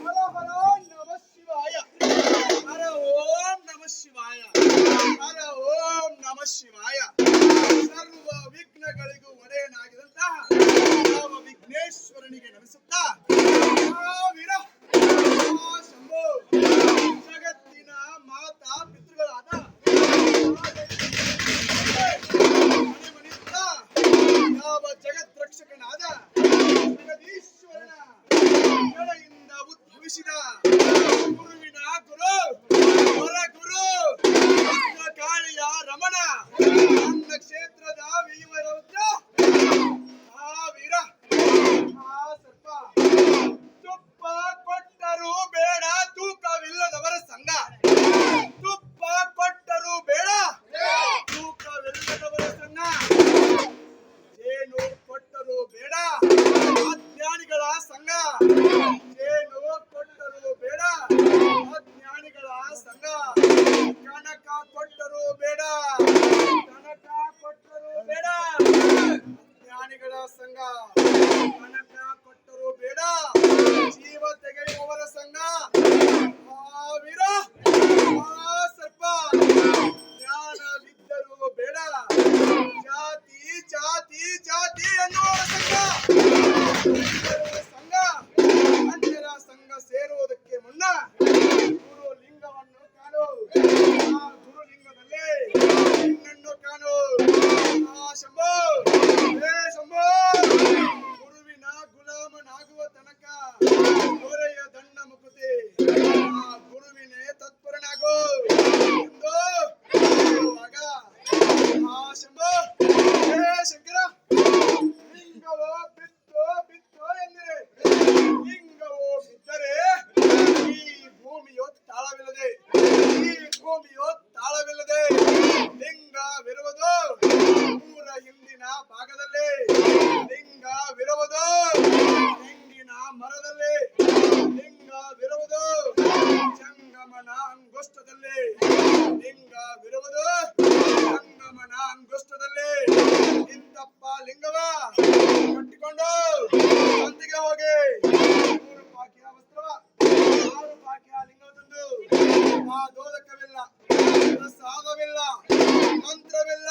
ಹರ ಹರ ನಮ ಶಿವಾಯ. ಹರ ಓಂ ನಮ ಶಿವಾಯ. ಹರ ಓಂ ನಮ ಶಿವಾಯ. ಸರ್ವ ವಿಘ್ನಗಳಿಗೂ ಒಡೆಯನಾಗಿದಂತಹ ಯಾವ ವಿಘ್ನೇಶ್ವರನಿಗೆ ನಮಿಸುತ್ತಾ ವೀರ ಶಂಭೋ ಜಗತ್ತಿನ ಮಾತಾ ಪಿತೃಗಳಾದ ಯಾವ ಜಗತ್ ರಕ್ಷಕನಾದ ಜಗದೀಶ್ವರನ ಕೆಳಯಿಂದ ಉದ್ಭವಿಸಿದ ಗುರುವಿನ ಗುರು ಹೊರ ಗುರು ಕಾಳಿಯ ರಮಣ ನನ್ನ ಕ್ಷೇತ್ರದ ವೀರರುದ್ರ ಆ ವೀರ ಆ ಸರ್ಪ. ತುಪ್ಪ ಕೊಟ್ಟರೂ ಬೇಡ ತೂಕವಿಲ್ಲದವರ ಸಂಘ. ತುಪ್ಪ ಕೊಟ್ಟರೂ ಬೇಡ ತೂಕವಿಲ್ಲದವರ ಸಂಘ. ಜೇನು ಕೊಟ್ಟರೂ ಬೇಡ ಅಜ್ಞಾನಿಗಳ ಸಂಘ. ಜೇನು ಕೊಟ್ಟರೂ ಬೇಡ ಅಜ್ಞಾನಿಗಳ ಸಂಘ. ಕನಕ ಕೊಟ್ಟರೂ ಬೇಡ ಕನಕ ಕೊಟ್ಟರೂ ಬೇಡ ಅಜ್ಞಾನಿಗಳ ಸಂಘ. ಕನಕ ಕೊಟ್ಟರೂ ಬೇಡ ಜೀವ ತೆಗೆಯುವವರ ಸಂಘ. ಆ ವೀರ ಆ ಸರ್ಪ. ಜ್ಞಾನವಿದ್ದರೂ ಬೇಡ ಜಾತಿ ಜಾತಿ ಜಾತಿ ಎನ್ನುವವರ ಸಂಘ. ಸಂಘ ಅನ್ಯರ ಸಂಘ ಸೇರುವುದಕ್ಕೆ ಮುನ್ನ ಗುರು ಲಿಂಗವನ್ನು ಕಾಣು. ಆ ಗುರು ಲಿಂಗದಲ್ಲಿ ನಿನ್ನನ್ನು ಕಾಣು. ಆ ಶಂಭೋ ಹೇ ಶಂಭೋ. ಗುರುವಿನ ಗುಲಾಮನಾಗುವ ತನಕ ದೊರೆಯ ದಂಡ ಮುಕುತಿ. ಆ ಗುರುವಿನೇ ತತ್ಪರನಾಗು ಎಂದು ಹೇಳುವಾಗ ಆ ಶಂಭೋ ಹೇ ಶಂಕರ. ಲಿಂಗವೋ ಬಿತ್ತೋ ಬಿತ್ತೋ ಎಂದರೆ ಲಿಂಗವೋ ಬಿದ್ದರೆ ಈ ಭೂಮಿಯೋ ತಾಳವಿಲ್ಲದೆ ಈ ಭೂಮಿಯೋ ತಾಳವಿಲ್ಲದೆ ಲಿಂಗವಿರುವುದು ಊರ ಹಿಂದಿನ ಭಾಗದಲ್ಲಿ. ಲಿಂಗವಿರುವುದು ತೆಂಗಿನ ಮರದಲ್ಲಿ. ಲಿಂಗವಿರುವುದು ಜಂಗಮನ ಅಂಗುಷ್ಟದಲ್ಲಿ. ಲಿಂಗವಿರುವುದು ಜಂಗಮನ ಅಂಗುಷ್ಟದಲ್ಲಿ. ಇಂತಪ್ಪ ಲಿಂಗವ ಕಟ್ಟಿಕೊಂಡು ಸಂತಿಗೆ ಹೋಗಿ 3 ಪಾಕಿಯ ವಸ್ತ್ರವ 6 ಪಾಕಿಯ ಲಿಂಗವ ತಂದು ಆ ದೋದಕವಿಲ್ಲ, ಪ್ರಸಾದವಿಲ್ಲ, ಮಂತ್ರವಿಲ್ಲ,